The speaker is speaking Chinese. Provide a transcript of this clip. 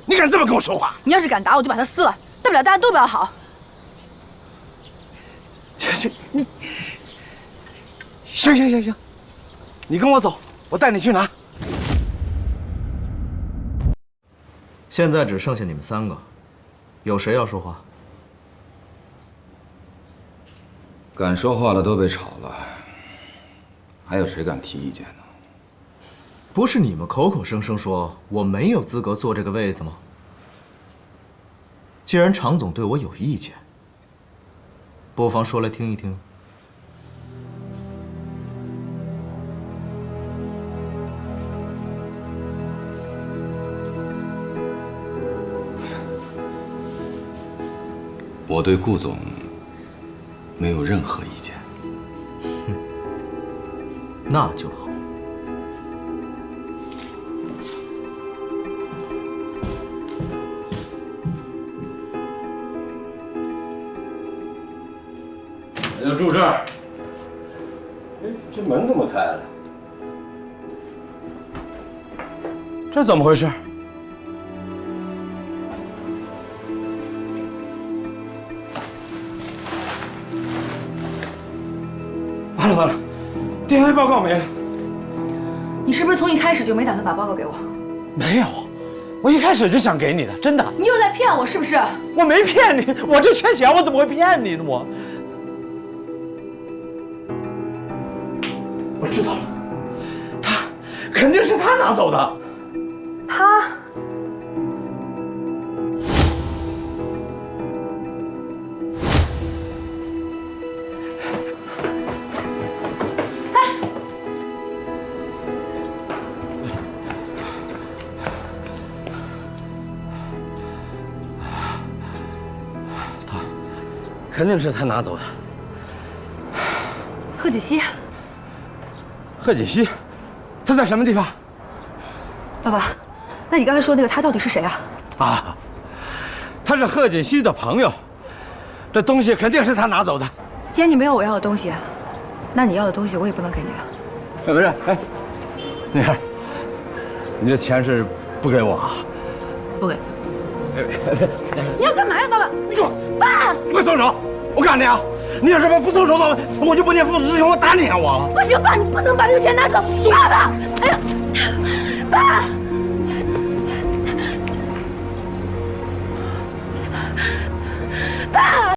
你敢这么跟我說話？你要是敢打我，就把它撕了，大不了大家都不要好。行，你跟我走，我带你去拿。现在只剩下你们3个，有谁要说话？敢说话的都被炒了，还有谁敢提意见呢？不是你们口口声声说我没有资格坐这个位子吗？既然常总对我有意见，不妨说来听一听。我对顾总没有任何意见。那就好。我就住这儿。哎，这门怎么开了？这怎么回事？完了，电话报告没了。你是不是从一开始就没打算把报告给我？没有，我一开始就想给你的，真的。你又在骗我是不是？我没骗你，我这缺钱，我怎么会骗你呢？我知道了，他肯定是他拿走的。他。肯定是他拿走的。贺锦熙，贺锦熙，他在什麼地方？爸爸，那你剛才說那個他到底是誰啊？啊，他是賀錦熙的朋友，這東西肯定是他拿走的。既然你沒有我要的東西，那你要的東西我也不能給你了。不是，哎，你看，你這錢是不給我啊？不給。你要幹嘛呀，爸爸？你給我，爸！你快鬆手！我告訴你啊，你要是不鬆手的話，我就不念父子之情，我打你啊！我不行，爸，你不能把這個錢拿走，爸爸！哎呀，爸！爸！